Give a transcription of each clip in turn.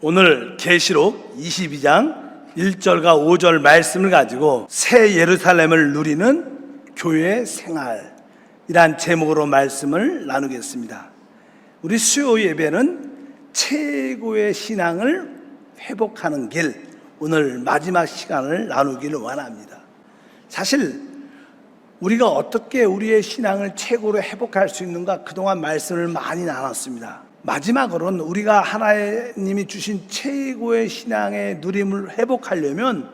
오늘 계시록 22장 1절과 5절 말씀을 가지고 새 예루살렘을 누리는 교회 생활이란 제목으로 말씀을 나누겠습니다. 우리 수요 예배는 최고의 신앙을 회복하는 길, 오늘 마지막 시간을 나누기를 원합니다. 사실 우리가 어떻게 우리의 신앙을 최고로 회복할 수 있는가, 그동안 말씀을 많이 나눴습니다. 마지막으로는 우리가 하나님이 주신 최고의 신앙의 누림을 회복하려면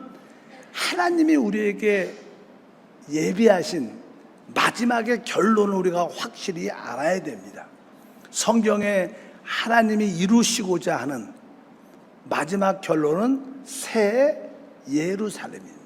하나님이 우리에게 예비하신 마지막의 결론을 우리가 확실히 알아야 됩니다. 성경에 하나님이 이루시고자 하는 마지막 결론은 새 예루살렘입니다.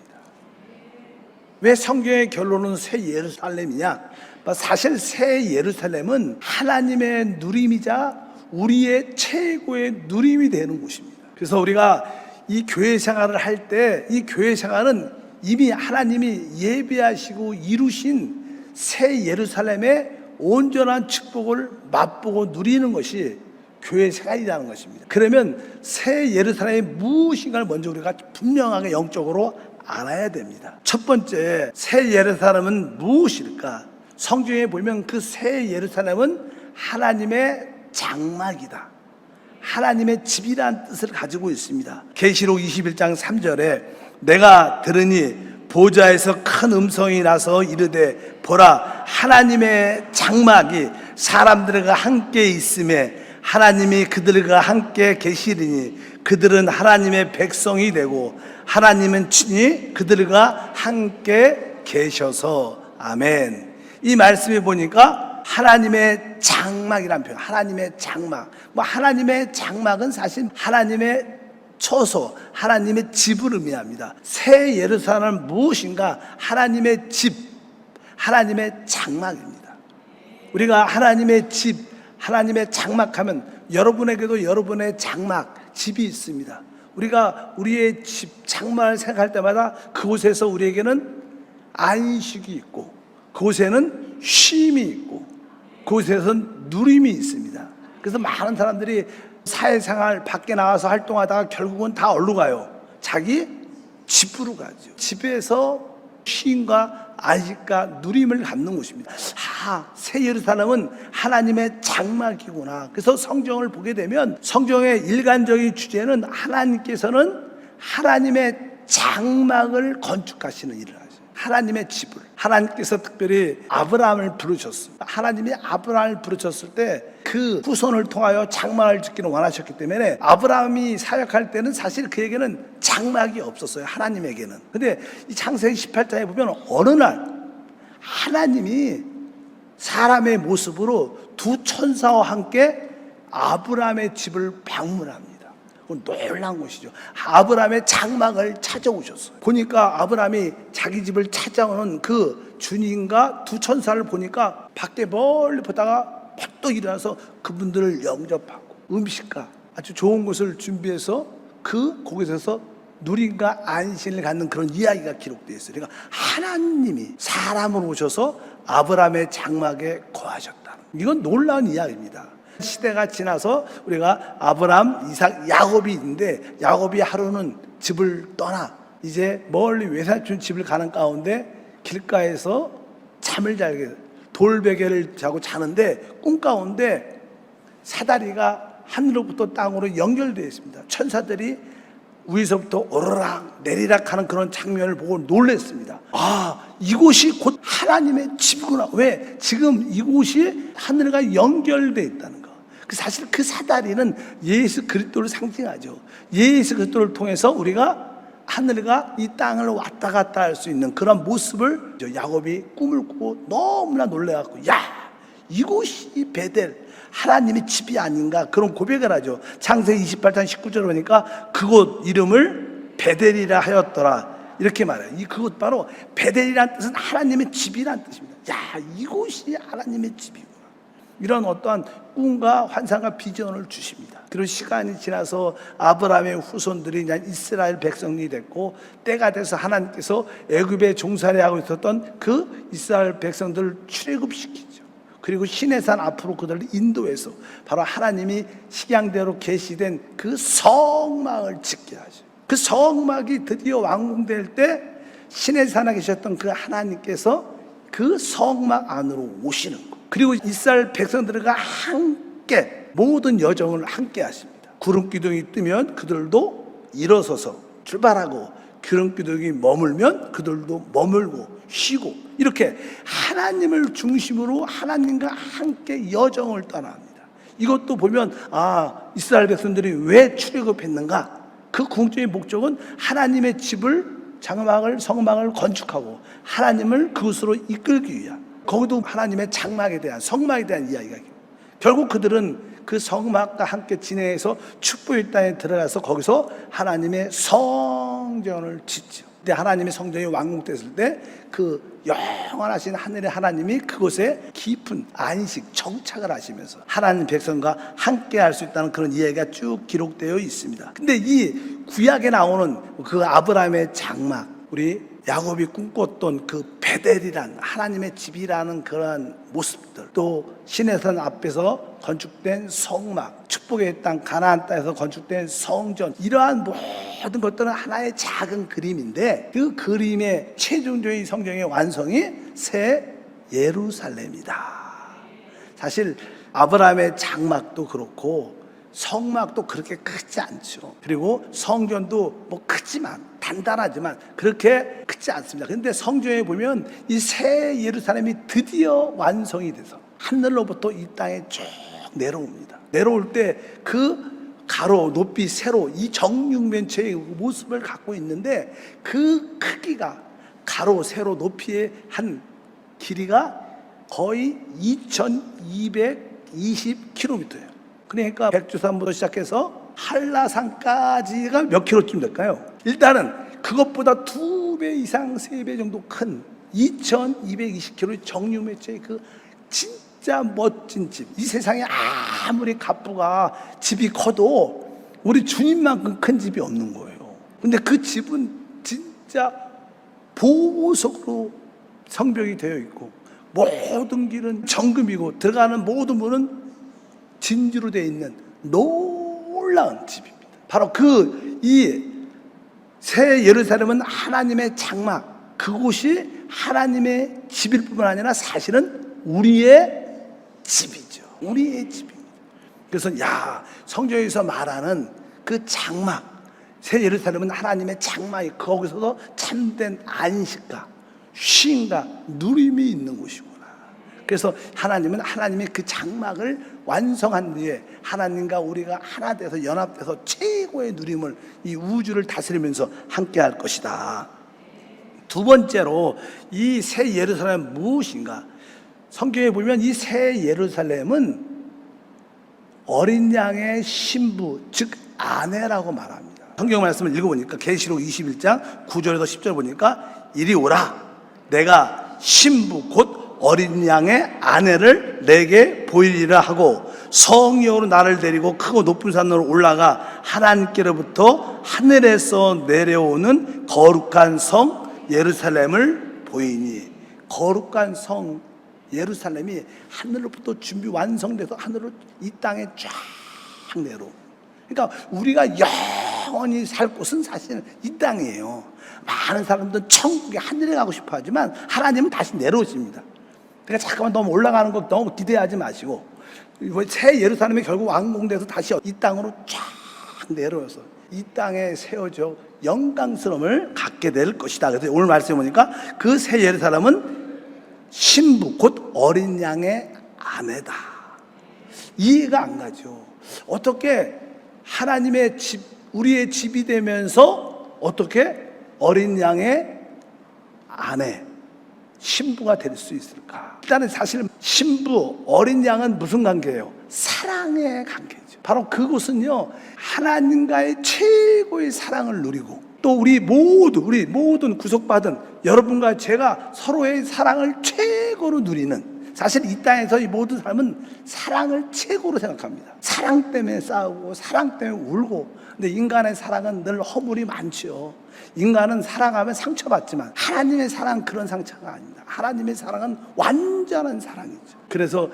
왜 성경의 결론은 새 예루살렘이냐? 사실 새 예루살렘은 하나님의 누림이자 우리의 최고의 누림이 되는 곳입니다. 그래서 우리가 이 교회 생활을 할 때 이 교회 생활은 이미 하나님이 예비하시고 이루신 새 예루살렘의 온전한 축복을 맛보고 누리는 것이 교회 생활이라는 것입니다. 그러면 새 예루살렘이 무엇인가를 먼저 우리가 분명하게 영적으로 알아야 됩니다. 첫 번째, 새 예루살렘은 무엇일까? 성경에 보면 그 새 예루살렘은 하나님의 장막이다, 하나님의 집이라는 뜻을 가지고 있습니다. 계시록 21장 3절에 내가 들으니 보좌에서 큰 음성이 나서 이르되 보라, 하나님의 장막이 사람들과 함께 있음에 하나님이 그들과 함께 계시리니 그들은 하나님의 백성이 되고 하나님은 친히 그들과 함께 계셔서. 아멘. 이 말씀에 보니까 하나님의 장막이라는 표현, 하나님의 장막. 하나님의 장막은 사실 하나님의 처소, 하나님의 집을 의미합니다. 새 예루살렘은 무엇인가? 하나님의 집, 하나님의 장막입니다. 우리가 하나님의 집, 하나님의 장막하면 여러분에게도 여러분의 장막, 집이 있습니다. 우리가 우리의 집, 장막을 생각할 때마다 그곳에서 우리에게는 안식이 있고, 그곳에는 쉼이 있고, 그곳에서는 누림이 있습니다. 그래서 많은 사람들이 사회생활 밖에 나와서 활동하다가 결국은 다 어디로 가요? 자기 집으로 가죠. 집에서 쉼과 안식과 누림을 갖는 곳입니다. 새 예루살렘은 하나님의 장막이구나. 그래서 성경을 보게 되면 성경의 일관적인 주제는 하나님께서는 하나님의 장막을 건축하시는 일을 하죠. 하나님의 집을. 하나님께서 특별히 아브라함을 부르셨습니다. 하나님이 아브라함을 부르셨을 때 그 후손을 통하여 장막을 짓기를 원하셨기 때문에 아브라함이 사역할 때는 사실 그에게는 장막이 없었어요, 하나님에게는. 근데 이 창세기 18장에 보면 어느 날 하나님이 사람의 모습으로 두 천사와 함께 아브라함의 집을 방문합니다. 놀라운 것이죠. 아브라함의 장막을 찾아오셨어요. 보니까 아브라함이 자기 집을 찾아오는 그 주님과 두 천사를 보니까 밖에 멀리 보다가 벌떡 일어나서 그분들을 영접하고 음식과 아주 좋은 것을 준비해서 그 곳에서 누림과 안식을 갖는 그런 이야기가 기록되어 있어요. 그러니까 하나님이 사람으로 오셔서 아브라함의 장막에 거하셨다. 이건 놀라운 이야기입니다. 시대가 지나서 우리가 아브라함, 이삭, 야곱이 있는데 야곱이 하루는 집을 떠나 이제 멀리 외삼촌 집을 가는 가운데 길가에서 잠을 자게 돌베개를 자고 자는데 꿈 가운데 사다리가 하늘로부터 땅으로 연결되어 있습니다. 천사들이 위에서부터 오르락 내리락 하는 그런 장면을 보고 놀랐습니다. 이곳이 곧 하나님의 집이구나. 왜? 지금 이곳이 하늘과 연결되어 있다는 거. 사실 그 사다리는 예수 그리스도를 상징하죠. 예수 그리스도를 통해서 우리가 하늘과 이 땅을 왔다 갔다 할 수 있는 그런 모습을 야곱이 꿈을 꾸고 너무나 놀라갖고 이곳이 베델, 하나님의 집이 아닌가, 그런 고백을 하죠. 창세기 28장 19절 보니까 그곳 이름을 베델이라 하였더라 이렇게 말해요. 그곳 바로 베델이라는 뜻은 하나님의 집이라는 뜻입니다. 이곳이 하나님의 집이구나. 이런 어떠한 꿈과 환상과 비전을 주십니다. 그리고 시간이 지나서 아브라함의 후손들이 이제 이스라엘 백성이 됐고, 때가 돼서 하나님께서 애굽에 종살이하고 있었던 그 이스라엘 백성들을 출애굽시키죠. 그리고 시내산 앞으로 그들을 인도해서 바로 하나님이 식양대로 계시된 그 성막을 짓게 하죠. 그 성막이 드디어 완공될 때 시내산에 계셨던 그 하나님께서 그 성막 안으로 오시는 거. 그리고 이스라엘 백성들과 함께 모든 여정을 함께 하십니다. 구름 기둥이 뜨면 그들도 일어서서 출발하고, 구름 기둥이 머물면 그들도 머물고 쉬고, 이렇게 하나님을 중심으로 하나님과 함께 여정을 떠납니다. 이것도 보면 이스라엘 백성들이 왜 출애굽했는가? 그 궁극적인 목적은 하나님의 집을, 장막을, 성막을 건축하고 하나님을 그곳으로 이끌기 위한, 거기도 하나님의 장막에 대한, 성막에 대한 이야기가, 결국 그들은 그 성막과 함께 진행해서 축복의 땅에 들어가서 거기서 하나님의 성전을 짓죠. 근데 하나님의 성전이 완공됐을 때 그 영원하신 하늘의 하나님이 그곳에 깊은 안식, 정착을 하시면서 하나님 백성과 함께 할 수 있다는 그런 이야기가 쭉 기록되어 있습니다. 근데 이 구약에 나오는 그 아브라함의 장막, 우리 야곱이 꿈꿨던 그 베델이란 하나님의 집이라는 그런 모습들, 또 시내산 앞에서 건축된 성막, 축복의 땅 가나안 땅에서 건축된 성전, 이러한 모든 것들은 하나의 작은 그림인데, 그 그림의 최종적인 성경의 완성이 새 예루살렘이다. 사실 아브라함의 장막도 그렇고 성막도 그렇게 크지 않죠. 그리고 성전도 뭐 크지만, 단단하지만 그렇게 크지 않습니다. 그런데 성경에 보면 이 새 예루살렘이 드디어 완성이 돼서 하늘로부터 이 땅에 쭉 내려옵니다. 내려올 때 그 가로, 높이, 세로, 이 정육면체의 모습을 갖고 있는데, 그 크기가 가로, 세로, 높이의 한 길이가 거의 2220km예요. 그러니까 백두산부터 시작해서 한라산까지가 몇 킬로쯤 될까요? 일단은 그것보다 2배 이상, 3배 정도 큰 2220km의 정육면체의 그 진짜 멋진 집. 이 세상에 아무리 갑부가 집이 커도 우리 주님만큼 큰 집이 없는 거예요. 근데 그 집은 진짜 보석으로 성벽이 되어 있고, 모든 길은 정금이고, 들어가는 모든 문은 진주로 되어 있는 놀라운 집입니다. 바로 이 새 예루살렘은 하나님의 장막, 그곳이 하나님의 집일 뿐만 아니라 사실은 우리의 집이죠. 우리의 집입니다. 그래서 성경에서 말하는 그 장막, 새 예루살렘은 하나님의 장막이, 거기서도 참된 안식과 쉼과 누림이 있는 곳이구나. 그래서 하나님은 하나님의 그 장막을 완성한 뒤에 하나님과 우리가 하나 돼서 연합돼서 최고의 누림을, 이 우주를 다스리면서 함께 할 것이다. 두 번째로 이 새 예루살렘은 무엇인가? 성경에 보면 이 새 예루살렘은 어린 양의 신부, 즉 아내라고 말합니다. 성경 말씀을 읽어보니까 계시록 21장 9절에서 10절 보니까, 이리 오라, 내가 신부 곧 어린 양의 아내를 내게 보이리라 하고, 성령으로 나를 데리고 크고 높은 산으로 올라가 하나님께로부터 하늘에서 내려오는 거룩한 성 예루살렘을 보이니. 거룩한 성 예루살렘이 하늘로부터 준비 완성돼서 하늘로 이 땅에 쫙 내려오. 그러니까 우리가 영원히 살 곳은 사실은 이 땅이에요. 많은 사람들은 천국에, 하늘에 가고 싶어 하지만 하나님은 다시 내려오십니다. 그러니까 잠깐만 너무 올라가는 거 너무 기대하지 마시고, 새 예루살렘이 결국 완공돼서 다시 이 땅으로 쫙 내려와서 이 땅에 세워져 영광스러움을 갖게 될 것이다. 그래서 오늘 말씀해 보니까 그 새 예루살렘은 신부 곧 어린 양의 아내다. 이해가 안 가죠. 어떻게 하나님의 집, 우리의 집이 되면서 어떻게 어린 양의 아내, 신부가 될 수 있을까? 일단은 사실 신부, 어린 양은 무슨 관계예요? 사랑의 관계죠. 바로 그곳은요, 하나님과의 최고의 사랑을 누리고, 또 우리 모든 구속받은 여러분과 제가 서로의 사랑을 최고로 누리는, 사실 이 땅에서 이 모든 사람은 사랑을 최고로 생각합니다. 사랑 때문에 싸우고 사랑 때문에 울고. 근데 인간의 사랑은 늘 허물이 많죠. 인간은 사랑하면 상처받지만 하나님의 사랑은 그런 상처가 아닙니다. 하나님의 사랑은 완전한 사랑이죠. 그래서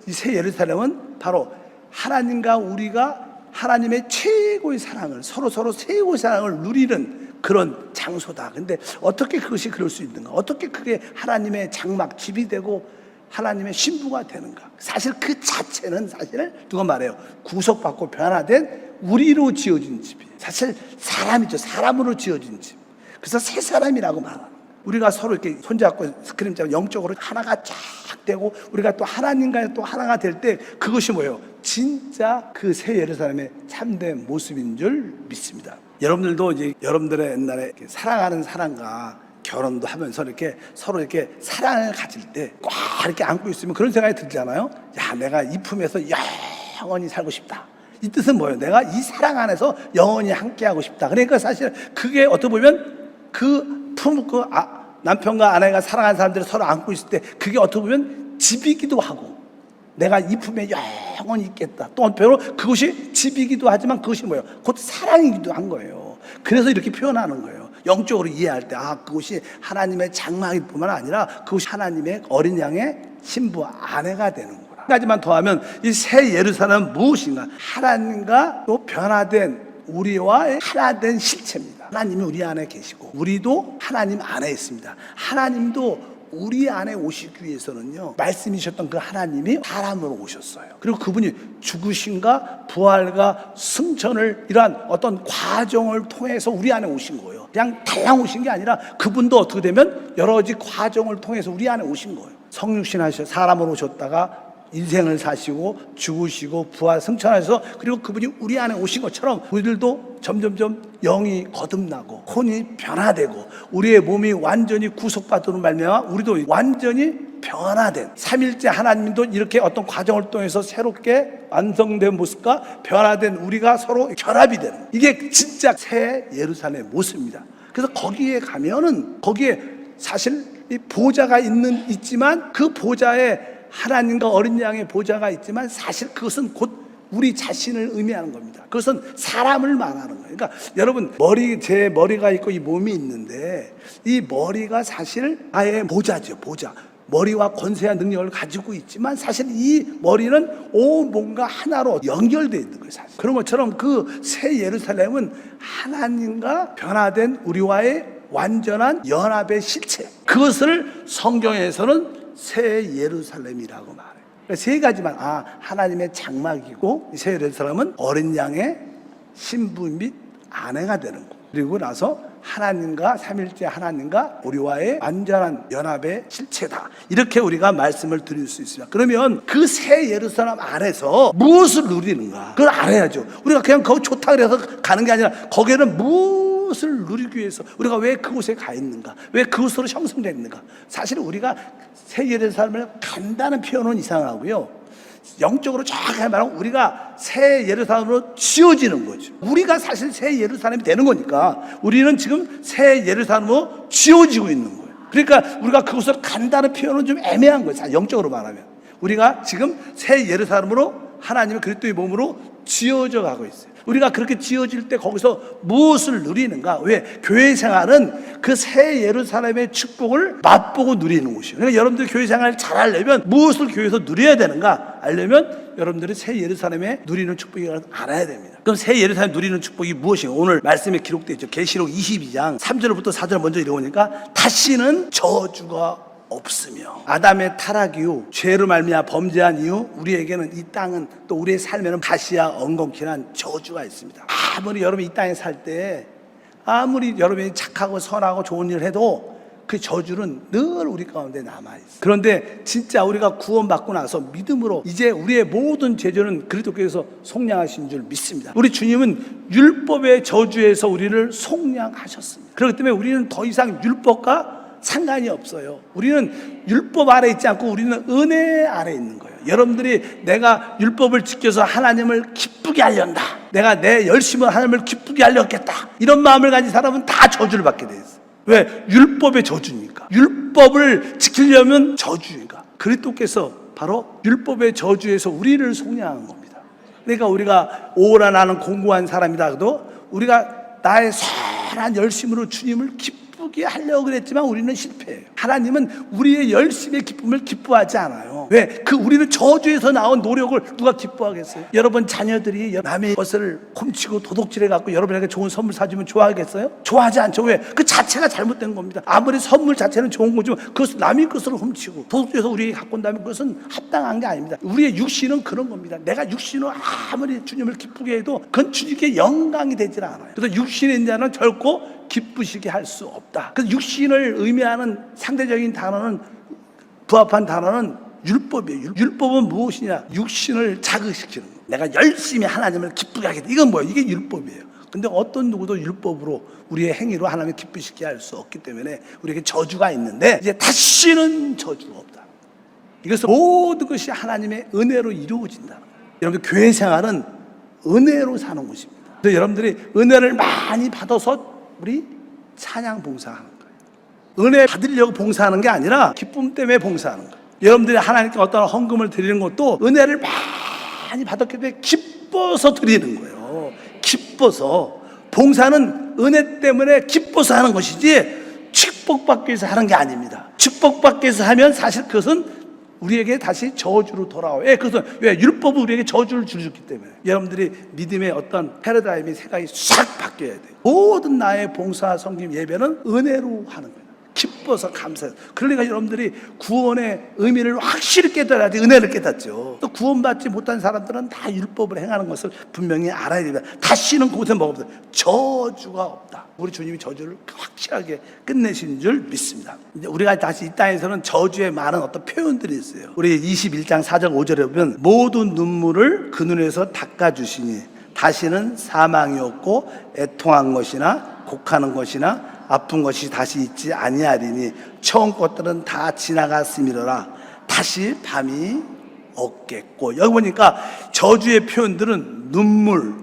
이 새 예루살렘은 바로 하나님과 우리가 하나님의 최고의 사랑을 서로 최고의 사랑을 누리는 그런 장소다. 근데 어떻게 그것이 그럴 수 있는가? 어떻게 그게 하나님의 장막 집이 되고 하나님의 신부가 되는가? 사실 그 자체는 사실 누가 말해요? 구속받고 변화된 우리로 지어진 집이에요. 사실 사람이죠. 사람으로 지어진 집. 그래서 새 사람이라고 말하는. 우리가 서로 이렇게 손잡고 스크림 잡고 영적으로 하나가 쫙 되고 우리가 또 하나님과 또 하나가 될 때 그것이 뭐예요? 진짜 그 새 예루살렘의 참된 모습인 줄 믿습니다. 여러분들도 이제 여러분들의 옛날에 사랑하는 사람과 결혼도 하면서 이렇게 서로 이렇게 사랑을 가질 때 꽉 이렇게 안고 있으면 그런 생각이 들잖아요. 야, 내가 이 품에서 영원히 살고 싶다. 이 뜻은 뭐예요? 내가 이 사랑 안에서 영원히 함께하고 싶다. 그러니까 사실 그게 어떻게 보면 남편과 아내가 사랑하는 사람들이 서로 안고 있을 때 그게 어떻게 보면 집이기도 하고 내가 이 품에 영원히 있겠다. 또 한편으로 그것이 집이기도 하지만 그것이 뭐예요? 곧 사랑이기도 한 거예요. 그래서 이렇게 표현하는 거예요. 영적으로 이해할 때 그것이 하나님의 장막일 뿐만 아니라 그것이 하나님의 어린 양의 신부 아내가 되는구나. 한 가지만 더하면 이 새 예루살렘은 무엇인가? 하나님과 또 변화된 우리와의 하나된 실체입니다. 하나님이 우리 안에 계시고 우리도 하나님 안에 있습니다. 하나님도 우리 안에 오시기 위해서는요, 말씀이셨던 그 하나님이 사람으로 오셨어요. 그리고 그분이 죽으심과 부활과 승천을 이러한 어떤 과정을 통해서 우리 안에 오신 거예요. 그냥 달랑 오신 게 아니라 그분도 어떻게 되면 여러 가지 과정을 통해서 우리 안에 오신 거예요. 성육신 하셔 사람으로 오셨다가 인생을 사시고 죽으시고 부활 승천하셔서 그리고 그분이 우리 안에 오신 것처럼 우리들도 점점점 영이 거듭나고 혼이 변화되고 우리의 몸이 완전히 구속받는 말미암아 우리도 완전히 변화된 삼일째 하나님도 이렇게 어떤 과정을 통해서 새롭게 완성된 모습과 변화된 우리가 서로 결합이 되는, 이게 진짜 새 예루살렘의 모습입니다. 그래서 거기에 가면은 거기에 사실 이 보좌가 있지만 그 보좌에 하나님과 어린 양의 보좌가 있지만 사실 그것은 곧 우리 자신을 의미하는 겁니다. 그것은 사람을 말하는 거예요. 그러니까 여러분 제 머리가 있고 이 몸이 있는데 이 머리가 사실 아예 보좌죠. 보좌. 머리와 권세와 능력을 가지고 있지만 사실 이 머리는 온 몸과 하나로 연결되어 있는 거예요. 사실. 그런 것처럼 그 새 예루살렘은 하나님과 변화된 우리와의 완전한 연합의 실체. 그것을 성경에서는 새 예루살렘이라고 말해요. 세 가지만 하나님의 장막이고 새 예루살렘은 어린 양의 신부 및 아내가 되는 거. 그리고 나서 하나님과 삼일째 하나님과 우리와의 완전한 연합의 실체다. 이렇게 우리가 말씀을 드릴 수 있습니다. 그러면 그 새 예루살렘 안에서 무엇을 누리는가? 그걸 알아야죠. 우리가 그냥 거기 좋다 그래서 가는 게 아니라 거기에는 무엇을 누리기 위해서 우리가 왜 그곳에 가 있는가? 왜 그곳으로 형성됐는가? 사실 우리가 새 예루살렘을 간다는 표현은 이상하고요. 영적으로 정확하게 말하면 우리가 새 예루살렘으로 지어지는 거죠. 우리가 사실 새 예루살렘이 되는 거니까 우리는 지금 새 예루살렘으로 지어지고 있는 거예요. 그러니까 우리가 그곳을 간다는 표현은 좀 애매한 거예요. 영적으로 말하면 우리가 지금 새 예루살렘으로 하나님의 그리스도의 몸으로 지어져 가고 있어요. 우리가 그렇게 지어질 때 거기서 무엇을 누리는가? 왜? 교회 생활은 그 새 예루살렘의 축복을 맛보고 누리는 곳이에요. 그러니까 여러분들이 교회 생활을 잘 하려면 무엇을 교회에서 누려야 되는가? 알려면 여러분들이 새 예루살렘에 누리는 축복을 알아야 됩니다. 그럼 새 예루살렘 누리는 축복이 무엇인가? 오늘 말씀에 기록되어 있죠. 계시록 22장 3절부터 4절 먼저 읽어보니까 다시는 저주가 없으며 아담의 타락 이후 죄로 말미암아 범죄한 이후 우리에게는 이 땅은 또 우리의 삶에는 가시와 엉겅퀴한 저주가 있습니다. 아무리 여러분이 이 땅에 살 때 아무리 여러분이 착하고 선하고 좋은 일을 해도 그 저주는 늘 우리 가운데 남아있어요. 그런데 진짜 우리가 구원받고 나서 믿음으로 이제 우리의 모든 죄전은 그리스도께서 속량하신 줄 믿습니다. 우리 주님은 율법의 저주에서 우리를 속량하셨습니다. 그렇기 때문에 우리는 더 이상 율법과 상관이 없어요. 우리는 율법 아래 있지 않고 우리는 은혜 아래 있는 거예요. 여러분들이 내가 율법을 지켜서 하나님을 기쁘게 하려한다, 내가 내 열심으로 하나님을 기쁘게 하려겠다, 이런 마음을 가진 사람은 다 저주를 받게 돼 있어요. 왜? 율법의 저주니까. 율법을 지키려면 저주니까. 그리스도께서 바로 율법의 저주에서 우리를 속량한 겁니다. 그러니까 우리가 오라 나는 공고한 사람이다 해도 우리가 나의 선한 열심으로 주님을 기쁘게 하려고 그랬지만 우리는 실패해요. 하나님은 우리의 열심의 기쁨을 기뻐하지 않아요. 왜? 그 우리는 저주에서 나온 노력을 누가 기뻐하겠어요? 여러분 자녀들이 남의 것을 훔치고 도둑질해 갖고 여러분에게 좋은 선물 사주면 좋아하겠어요? 좋아하지 않죠. 왜? 그 자체가 잘못된 겁니다. 아무리 선물 자체는 좋은 거지만 그것을 남의 것을 훔치고 도둑질해서 우리에게 갖고 온다면 그것은 합당한 게 아닙니다. 우리의 육신은 그런 겁니다. 내가 육신으로 아무리 주님을 기쁘게 해도 그건 주님께 영광이 되질 않아요. 그래서 육신의 자는 결코 기쁘시게 할 수 없다. 그래서 육신을 의미하는 상대적인 단어는, 부합한 단어는 율법이에요. 율법은 무엇이냐? 육신을 자극시키는 거. 내가 열심히 하나님을 기쁘게 하겠다. 이건 뭐예요? 이게 율법이에요. 근데 어떤 누구도 율법으로 우리의 행위로 하나님을 기쁘시게 할 수 없기 때문에 우리에게 저주가 있는데 이제 다시는 저주가 없다. 이것은 모든 것이 하나님의 은혜로 이루어진다는 거예요. 여러분들 교회 생활은 은혜로 사는 것입니다. 그래서 여러분들이 은혜를 많이 받아서 우리 찬양 봉사하는 거예요. 은혜 받으려고 봉사하는 게 아니라 기쁨 때문에 봉사하는 거예요. 여러분들이 하나님께 어떤 헌금을 드리는 것도 은혜를 많이 받았기 때문에 기뻐서 드리는 거예요. 기뻐서. 봉사는 은혜 때문에 기뻐서 하는 것이지 축복받기 위해서 하는 게 아닙니다. 축복받기 위해서 하면 사실 그것은 우리에게 다시 저주로 돌아와요. 왜? 그것은 왜? 율법은 우리에게 저주를 주셨기 때문에. 여러분들이 믿음의 어떤 패러다임이 생각이 싹 바뀌어야 돼요. 모든 나의 봉사, 섬김, 예배는 은혜로 하는 거예요. 기뻐서 감사해요. 그러니까 여러분들이 구원의 의미를 확실히 깨달아야지 은혜를 깨닫죠. 또 구원받지 못한 사람들은 다 율법을 행하는 것을 분명히 알아야 됩니다. 다시는 그곳에 뭐가 없다. 저주가 없다. 우리 주님이 저주를 확실하게 끝내신 줄 믿습니다. 이제 우리가 다시 이 땅에서는 저주의 많은 어떤 표현들이 있어요. 우리 21장 4절 5절에 보면 모든 눈물을 그 눈에서 닦아주시니 다시는 사망이 없고 애통한 것이나 곡하는 것이나 아픈 것이 다시 있지 아니하리니 처음 것들은 다 지나갔음이로라. 다시 밤이 없겠고. 여기 보니까 저주의 표현들은 눈물,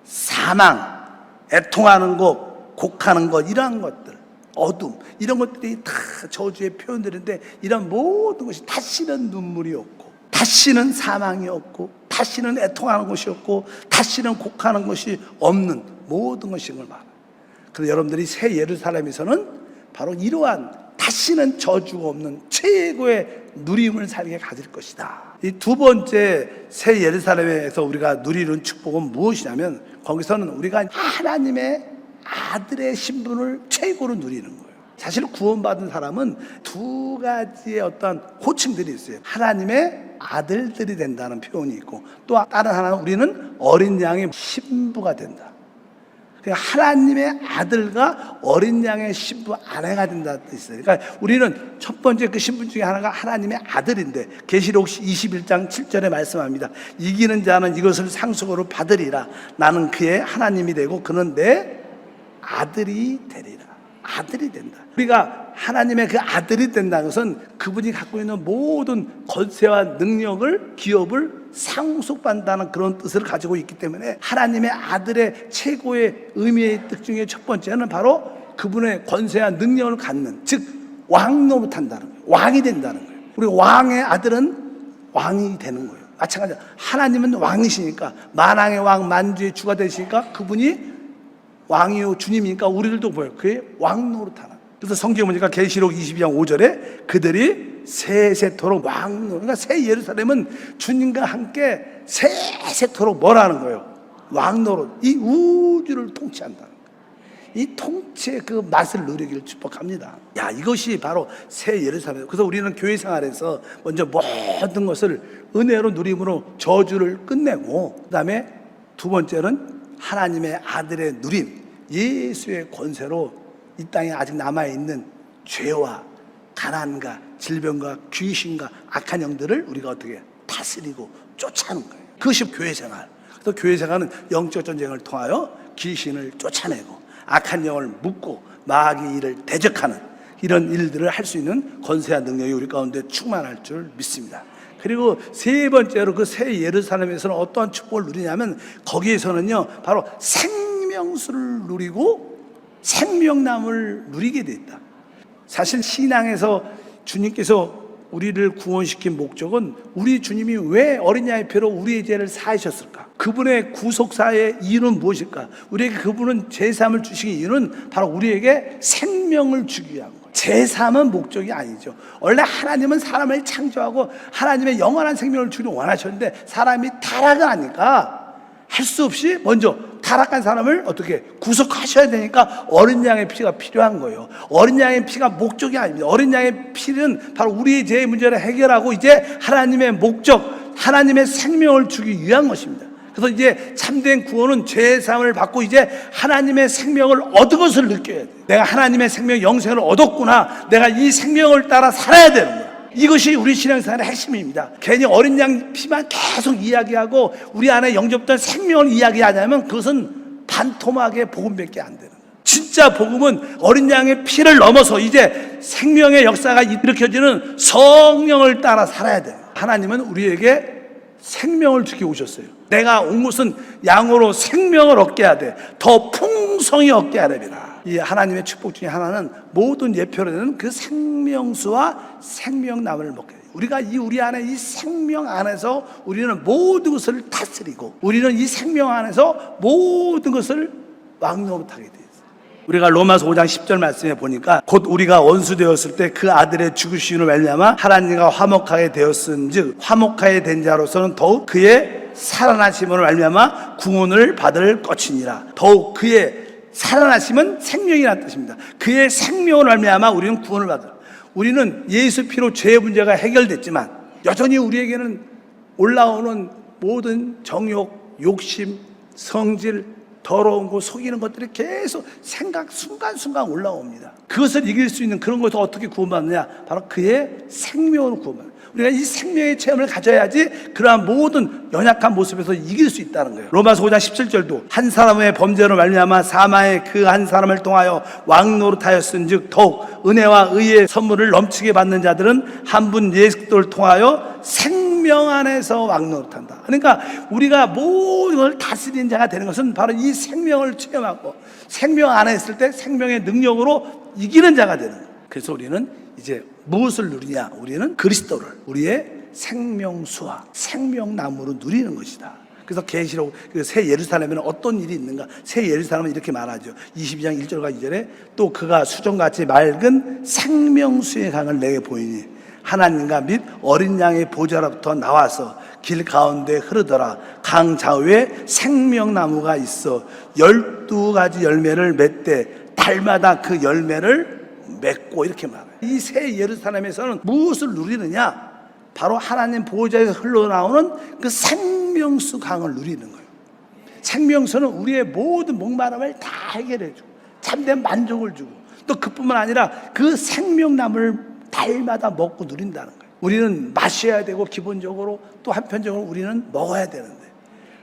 사망, 애통하는 것, 곡하는 것, 이러한 것들, 어둠, 이런 것들이 다 저주의 표현들인데 이런 모든 것이 다시는 눈물이 없고 다시는 사망이 없고 다시는 애통하는 것이 없고 다시는 곡하는 것이 없는 모든 것인 걸 말합니다. 그래서 여러분들이 새 예루살렘에서는 바로 이러한 다시는 저주가 없는 최고의 누림을 살게 가질 것이다. 이 두 번째 새 예루살렘에서 우리가 누리는 축복은 무엇이냐면 거기서는 우리가 하나님의 아들의 신분을 최고로 누리는 거예요. 사실 구원받은 사람은 두 가지의 어떤 호칭들이 있어요. 하나님의 아들들이 된다는 표현이 있고 또 다른 하나는 우리는 어린 양의 신부가 된다. 하나님의 아들과 어린 양의 신부 아내가 된다는 뜻이 있어요. 그러니까 우리는 첫 번째 그 신분 중에 하나가 하나님의 아들인데 계시록 21장 7절에 말씀합니다. 이기는 자는 이것을 상속으로 받으리라. 나는 그의 하나님이 되고 그는 내 아들이 되리라. 아들이 된다. 우리가 하나님의 그 아들이 된다는 것은 그분이 갖고 있는 모든 권세와 능력을, 기업을 상속받는다는 그런 뜻을 가지고 있기 때문에 하나님의 아들의 최고의 의미의 뜻 중에 첫 번째는 바로 그분의 권세와 능력을 갖는, 즉 왕 노릇한다는 거예요. 왕이 된다는 거예요. 우리 왕의 아들은 왕이 되는 거예요. 마찬가지로 하나님은 왕이시니까, 만왕의 왕 만주의 주가 되시니까 그분이 왕이요 주님이니까 우리들도 뭐예요? 그의 왕 노릇하는. 그래서 성경에 보니까 계시록 22장 5절에 그들이 세세토록 왕 노릇. 그러니까 새 예루살렘은 주님과 함께 세세토록 뭐라는 거예요? 왕 노릇. 이 우주를 통치한다는 거예요. 이 통치의 그 맛을 누리기를 축복합니다. 야, 이것이 바로 새 예루살렘. 그래서 우리는 교회 생활에서 먼저 모든 것을 은혜로 누림으로 저주를 끝내고, 그 다음에 두 번째는 하나님의 아들의 누림, 예수의 권세로 이 땅에 아직 남아있는 죄와 가난과 질병과 귀신과 악한 영들을 우리가 어떻게 다스리고 쫓아내는 거예요. 그것이 교회 생활. 그래서 교회 생활은 영적 전쟁을 통하여 귀신을 쫓아내고 악한 영을 묶고 마귀 일을 대적하는 이런 일들을 할 수 있는 권세와 능력이 우리 가운데 충만할 줄 믿습니다. 그리고 세 번째로 그 새 예루살렘에서는 어떠한 축복을 누리냐면 거기에서는요 바로 생명수를 누리고 생명나무를 누리게 돼 있다. 사실 신앙에서 주님께서 우리를 구원시킨 목적은 우리 주님이 왜 어린 양의 피로 우리의 죄를 사하셨을까? 그분의 구속사의 이유는 무엇일까? 우리에게 그분은 제사함을 주신 이유는 바로 우리에게 생명을 주기 위한 거예요. 제사함은 목적이 아니죠. 원래 하나님은 사람을 창조하고 하나님의 영원한 생명을 주기를 원하셨는데 사람이 타락하니까 할 수 없이 먼저 타락한 사람을 어떻게 구속하셔야 되니까 어린 양의 피가 필요한 거예요. 어린 양의 피가 목적이 아닙니다. 어린 양의 피는 바로 우리의 죄의 문제를 해결하고 이제 하나님의 목적, 하나님의 생명을 주기 위한 것입니다. 그래서 이제 참된 구원은 죄의 사함을 받고 이제 하나님의 생명을 얻은 것을 느껴야 돼요. 내가 하나님의 생명, 영생을 얻었구나. 내가 이 생명을 따라 살아야 되는 거예요. 이것이 우리 신앙생활의 핵심입니다. 괜히 어린 양 피만 계속 이야기하고 우리 안에 영접된 생명을 이야기하냐면 그것은 반토막의 복음밖에 안 되는 거예요. 진짜 복음은 어린 양의 피를 넘어서 이제 생명의 역사가 일으켜지는 성령을 따라 살아야 돼요. 하나님은 우리에게 생명을 주기 오셨어요. 내가 온 것은 양으로 생명을 얻게 하되 더 풍성히 얻게 하려니라. 이 하나님의 축복 중에 하나는 모든 예표로 되는 그 생명수와 생명나무를 먹게 돼요. 우리가 우리 안에 이 생명 안에서 우리는 모든 것을 다스리고 우리는 이 생명 안에서 모든 것을 왕노릇하게 돼요. 우리가 로마서 5장 10절 말씀에 보니까 곧 우리가 원수 되었을 때 그 아들의 죽으심으로 말미암아 하나님과 화목하게 되었은즉 화목하게 된 자로서는 더욱 그의 살아나심으로 말미암아 구원을 받을 것이니라. 더욱 그의 살아나심은 생명이라는 뜻입니다. 그의 생명으로 말미암아 우리는 구원을 받아. 우리는 예수 피로 죄의 문제가 해결됐지만 여전히 우리에게는 올라오는 모든 정욕, 욕심, 성질, 더러운 거, 속이는 것들이 계속 생각 순간순간 올라옵니다. 그것을 이길 수 있는 그런 것을 어떻게 구원받느냐? 바로 그의 생명으로 구원받는. 우리가 이 생명의 체험을 가져야지 그러한 모든 연약한 모습에서 이길 수 있다는 거예요. 로마서 5장 17절도 한 사람의 범죄로 말미암아 사망의 그 한 사람을 통하여 왕노릇하였은즉 더욱 은혜와 의의 선물을 넘치게 받는 자들은 한 분 예수 그리스도를 통하여 생명 안에서 왕노릇한다. 그러니까 우리가 모든 걸 다스리는 자가 되는 것은 바로 이 생명을 체험하고 생명 안에 있을 때 생명의 능력으로 이기는 자가 되는 거예요. 그래서 우리는 이제 무엇을 누리냐? 우리는 그리스도를 우리의 생명수와 생명나무로 누리는 것이다. 그래서 계시록 새 예루살렘에는 어떤 일이 있는가? 새 예루살렘은 이렇게 말하죠. 22장 1절과 2절에 또 그가 수정같이 맑은 생명수의 강을 내게 보이니 하나님과 및 어린 양의 보좌로부터 나와서 길 가운데 흐르더라. 강 좌우에 생명나무가 있어 12가지 열매를 맺되 달마다 그 열매를 맺고 이렇게 말해요. 이 새 예루살렘에서는 무엇을 누리느냐? 바로 하나님 보호자에서 흘러나오는 그 생명수 강을 누리는 거예요. 생명수는 우리의 모든 목마름을 다 해결해주고 참된 만족을 주고 또 그뿐만 아니라 그 생명나무를 달마다 먹고 누린다는 거예요. 우리는 마셔야 되고 기본적으로 또 한편적으로 우리는 먹어야 되는데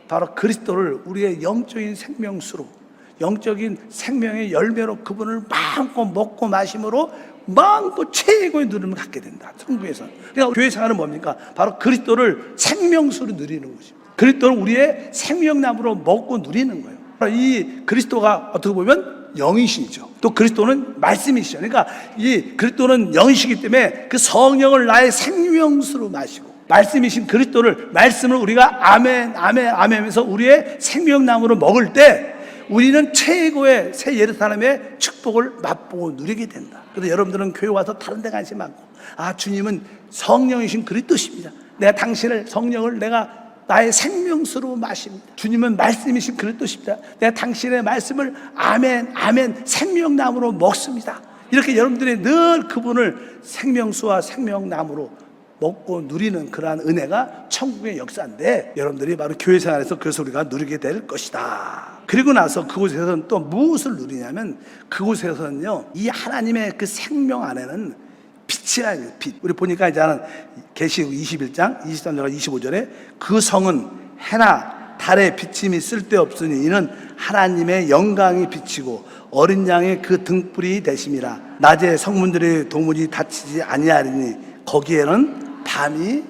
바로 그리스도를 우리의 영적인 생명수로 영적인 생명의 열매로 그분을 마음껏 먹고 마심으로 마음껏 최고의 누림을 갖게 된다. 천국에서. 그러니까 교회 생활은 뭡니까? 바로 그리스도를 생명수로 누리는 것입니다. 그리스도를 우리의 생명나무로 먹고 누리는 거예요. 이 그리스도가 어떻게 보면 영이시죠. 또 그리스도는 말씀이시죠. 그러니까 이 그리스도는 영이시기 때문에 그 성령을 나의 생명수로 마시고 말씀이신 그리스도를 말씀을 우리가 아멘 아멘 아멘 하면서 우리의 생명나무로 먹을 때 우리는 최고의 새 예루살렘의 축복을 맛보고 누리게 된다. 그래서 여러분들은 교회 와서 다른 데 관심 많고 주님은 성령이신 그리스도십니다. 내가 당신을 성령을 내가 나의 생명수로 마십니다. 주님은 말씀이신 그리스도십니다. 내가 당신의 말씀을 아멘 아멘 생명나무로 먹습니다. 이렇게 여러분들이 늘 그분을 생명수와 생명나무로 먹고 누리는 그러한 은혜가 천국의 역사인데 여러분들이 바로 교회 생활에서 그래서 우리가 누리게 될 것이다. 그리고 나서 그곳에서는 또 무엇을 누리냐면 그곳에서는요 이 하나님의 그 생명 안에는 빛이 아니에요. 빛. 우리 보니까 이제 계시록 21장 23절과 25절에 그 성은 해나 달의 비침이 쓸데없으니 이는 하나님의 영광이 비치고 어린 양의 그 등불이 되심이라. 낮에 성문들의 도무지 닫히지 아니하리니 거기에는 밤이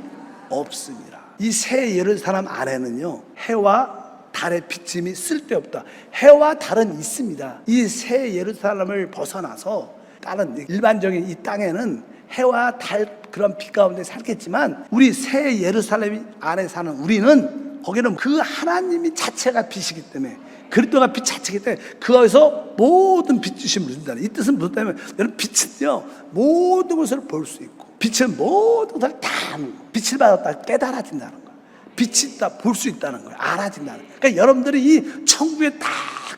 없습니다. 이 새 예루살렘 안에는요 해와 달의 비침이 쓸데없다. 해와 달은 있습니다. 이 새 예루살렘을 벗어나서 다른 일반적인 이 땅에는 해와 달 그런 빛 가운데 살겠지만 우리 새 예루살렘 안에 사는 우리는 거기는 그 하나님이 자체가 빛이기 때문에 그리스도가 빛 자체이기 때문에 그거에서 모든 빛 주심을 누린다. 이 뜻은 무슨 때문에 여러분 빛은요 모든 것을 볼 수 있고 빛은 모든 것을 다 아는 거예요. 빛을 받았다 깨달아진다는 거예요. 빛이 있다 볼 수 있다는 거예요. 알아진다는 거예요. 그러니까 여러분들이 이 천국에 딱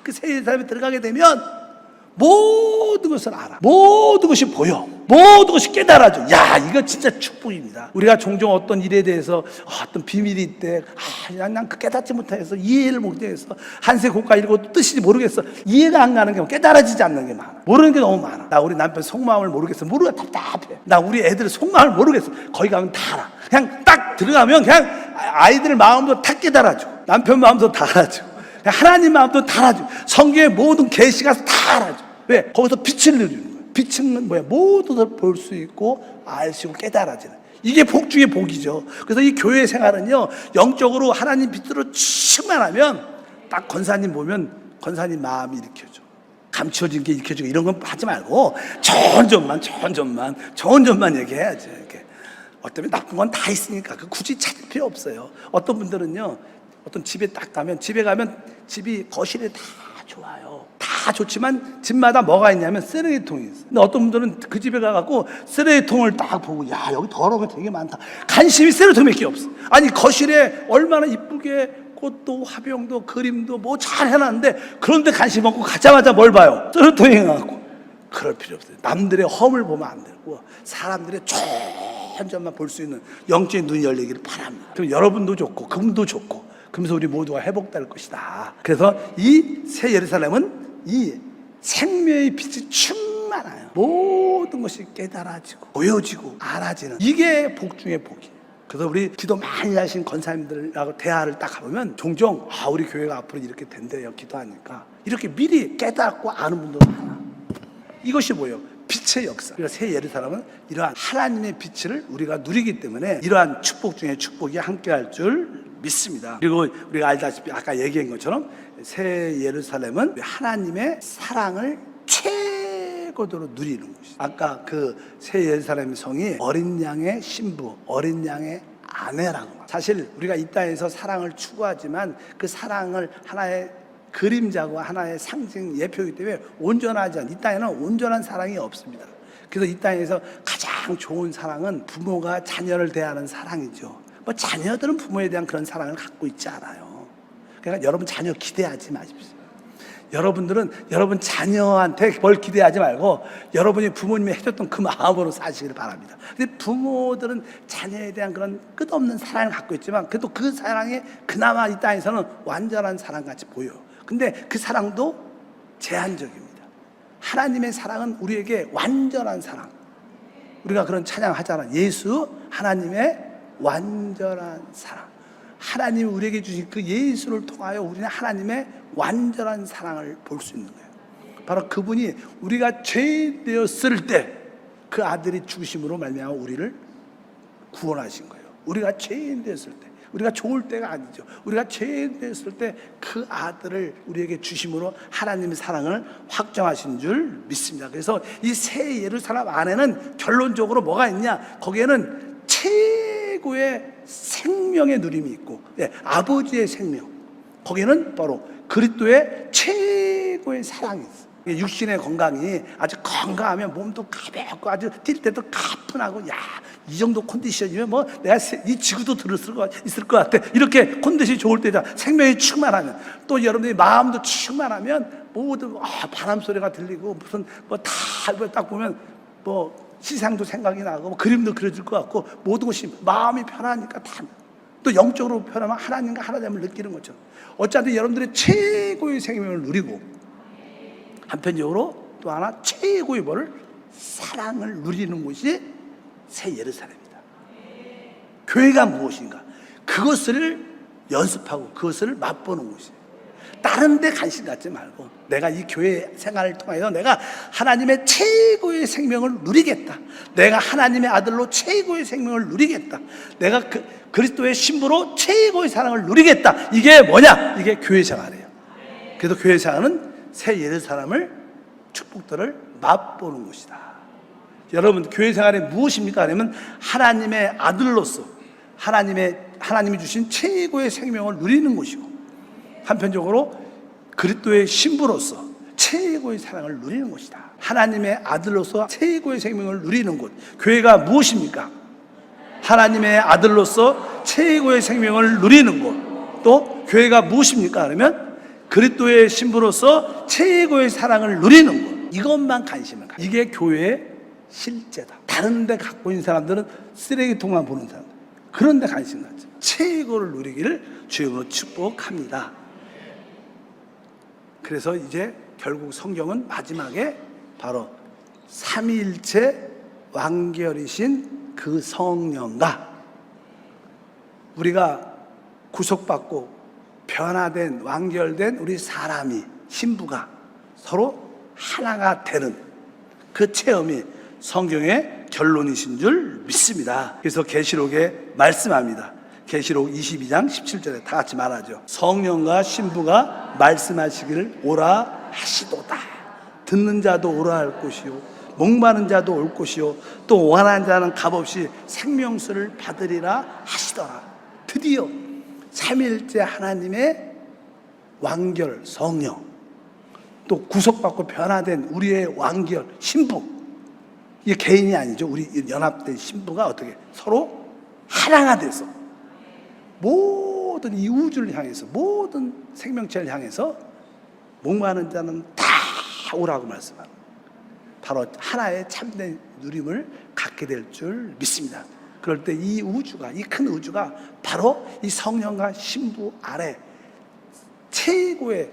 그 새 예루살렘에 들어가게 되면 모든 것을 알아. 모든 것이 보여. 모든 것이 깨달아져. 야, 이거 진짜 축복입니다. 우리가 종종 어떤 일에 대해서 어떤 비밀이 있대. 난 그 깨닫지 못해서 이해를 못해서 한세 고가 읽어도 뜻인지 모르겠어. 이해가 안 가는 게 깨달아지지 않는 게 많아. 모르는 게 너무 많아. 나 우리 남편 속마음을 모르겠어. 모르가 답답해. 나 우리 애들 속마음을 모르겠어. 거기 가면 다 알아. 그냥 딱 들어가면 그냥 아이들 마음도 다 깨달아줘. 남편 마음도 다 알아줘. 하나님 마음도 다 알아줘. 성경의 모든 계시가 다 알아줘. 왜? 거기서 빛을 누리는 거예요. 빛은 뭐야? 모든 것을 볼 수 있고 알 수 있고 깨달아지는. 이게 복 중의 복이죠. 그래서 이 교회 생활은요, 영적으로 하나님 빛으로 충만하면 딱 권사님 보면 권사님 마음이 일으켜져. 감추어진 게 일으켜지고 이런 건 하지 말고 좋은 점만 얘기해야지. 이렇게. 어쩌면 나쁜 건 다 있으니까 그 굳이 찾을 필요 없어요. 어떤 분들은요, 어떤 집에 딱 가면 집에 가면 집이 거실에 다 좋아요. 다 좋지만 집마다 뭐가 있냐면 쓰레기통이 있어. 근데 어떤 분들은 그 집에 가갖고 쓰레기통을 딱 보고 야 여기 더러운 거 되게 많다. 관심이 쓰레기통밖에 없어. 아니 거실에 얼마나 이쁘게 꽃도 화병도 그림도 뭐 잘 해놨는데 그런데 관심 없고 가자마자 뭘 봐요? 쓰레기통에 가갖고. 그럴 필요 없어요. 남들의 험을 보면 안 되고 사람들의 좋은 점만 볼 수 있는 영적인 눈이 열리기를 바랍니다. 그럼 여러분도 좋고 그분도 좋고 그러면서 우리 모두가 회복될 것이다. 그래서 이 새 예루살렘은 이 생명의 빛이 충만해요. 모든 것이 깨달아지고 보여지고 알아지는 이게 복 중의 복이에요. 그래서 우리 기도 많이 하신 권사님들하고 대화를 딱 가보면 종종 우리 교회가 앞으로 이렇게 된대요. 기도하니까 이렇게 미리 깨닫고 아는 분들 많아. 이것이 뭐예요? 빛의 역사. 그래서 새 예루살렘은 이러한 하나님의 빛을 우리가 누리기 때문에 이러한 축복 중에 축복이 함께할 줄 믿습니다. 그리고 우리가 알다시피 아까 얘기한 것처럼 새 예루살렘은 하나님의 사랑을 최고도로 누리는 곳이죠. 아까 그 새 예루살렘 성이 어린 양의 신부, 어린 양의 아내라는 거. 사실 우리가 이 땅에서 사랑을 추구하지만 그 사랑을 하나의 그림자고 하나의 상징 예표이기 때문에 온전하지 않아. 이 땅에는 온전한 사랑이 없습니다. 그래서 이 땅에서 가장 좋은 사랑은 부모가 자녀를 대하는 사랑이죠. 뭐 자녀들은 부모에 대한 그런 사랑을 갖고 있지 않아요. 그러니까 여러분 자녀 기대하지 마십시오. 여러분들은 여러분 자녀한테 뭘 기대하지 말고 여러분이 부모님이 해줬던 그 마음으로 사시기를 바랍니다. 근데 부모들은 자녀에 대한 그런 끝없는 사랑을 갖고 있지만 그래도 그 사랑이 그나마 이 땅에서는 완전한 사랑같이 보여요. 근데 그 사랑도 제한적입니다. 하나님의 사랑은 우리에게 완전한 사랑. 우리가 그런 찬양하잖아. 예수 하나님의 완전한 사랑. 하나님이 우리에게 주신 그 예수를 통하여 우리는 하나님의 완전한 사랑을 볼 수 있는 거예요. 바로 그분이 우리가 죄인 되었을 때 그 아들이 죽으심으로 말미암아 우리를 구원하신 거예요. 우리가 죄인 되었을 때, 우리가 좋을 때가 아니죠. 우리가 죄인 되었을 때 그 아들을 우리에게 주심으로 하나님의 사랑을 확정하신 줄 믿습니다. 그래서 이 새 예루살렘 안에는 결론적으로 뭐가 있냐? 거기에는 최고의 생명의 누림이 있고, 아버지의 생명. 거기에는 바로 그리스도의 최고의 사랑이 있어. 육신의 건강이 아주 건강하면 몸도 가볍고 아주 뛸 때도 가뿐하고, 야, 이 정도 컨디션이면 뭐 내가 이 지구도 있을 것 같아. 이렇게 컨디션이 좋을 때다. 생명이 충만하면, 또 여러분들이 마음도 충만하면 모두 바람 소리가 들리고 무슨 뭐 다 딱 보면 뭐 시상도 생각이 나고 뭐 그림도 그려질 것 같고 모든 것이 마음이 편하니까 다 또 영적으로 편하면 하나님과 하나됨을 느끼는 거죠. 어차피 여러분들의 최고의 생명을 누리고 한편적으로 또 하나 최고의 뭐를 사랑을 누리는 곳이 새 예루살렘이다. 교회가 무엇인가? 그것을 연습하고 그것을 맛보는 곳이에요. 다른 데 관심 갖지 말고 내가 이 교회 생활을 통해서 내가 하나님의 최고의 생명을 누리겠다. 내가 하나님의 아들로 최고의 생명을 누리겠다. 내가 그리스도의 신부로 최고의 사랑을 누리겠다. 이게 뭐냐? 이게 교회 생활이에요. 그래서 교회 생활은 새 예루살렘을 축복들을 맛보는 곳이다. 여러분 교회 생활이 무엇입니까? 아니면 하나님의 아들로서 하나님이 주신 최고의 생명을 누리는 곳이고, 한편적으로 그리스도의 신부로서 최고의 사랑을 누리는 곳이다. 하나님의 아들로서 최고의 생명을 누리는 곳, 교회가 무엇입니까? 하나님의 아들로서 최고의 생명을 누리는 곳. 또 교회가 무엇입니까? 그러면 그리스도의 신부로서 최고의 사랑을 누리는 곳. 이것만 관심을 가져. 이게 교회의 실제다. 다른 데 갖고 있는 사람들은 쓰레기통만 보는 사람들, 그런 데 관심 갖죠. 최고를 누리기를 주님으로 축복합니다. 그래서 이제 결국 성경은 마지막에 바로 삼위일체 완결이신 그 성령과 우리가 구속받고 변화된 완결된 우리 사람이, 신부가 서로 하나가 되는 그 체험이 성경의 결론이신 줄 믿습니다. 그래서 계시록에 말씀합니다. 계시록 22장 17절에 다 같이 말하죠. 성령과 신부가 말씀하시기를 오라 하시도다. 듣는 자도 오라 할 것이요, 목마른 자도 올 것이요, 또 원하는 자는 값없이 생명수를 받으리라 하시더라. 드디어 삼위일체 하나님의 완결 성령, 또 구속받고 변화된 우리의 완결 신부, 이게 개인이 아니죠. 우리 연합된 신부가 어떻게 서로 하나가 돼서 모든 이 우주를 향해서, 모든 생명체를 향해서 목마른 자는 다 오라고 말씀합니다. 바로 하나의 참된 누림을 갖게 될 줄 믿습니다. 그럴 때 이 우주가, 이 큰 우주가 바로 이 성령과 신부 아래 최고의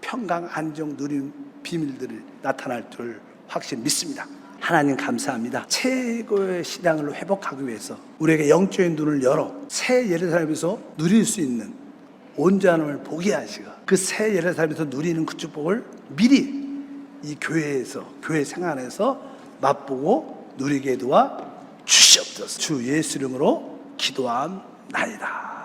평강, 안정, 누림 비밀들이 나타날 줄 확실히 믿습니다. 하나님 감사합니다. 최고의 신앙을 회복하기 위해서 우리에게 영적인 눈을 열어 새 예루살렘에서 누릴 수 있는 온전함을 보게 하시고, 그 새 예루살렘에서 누리는 그 축복을 미리 이 교회에서, 교회 생활에서 맛보고 누리게 도와 주시옵소서. 주 예수 이름으로 기도함나이다.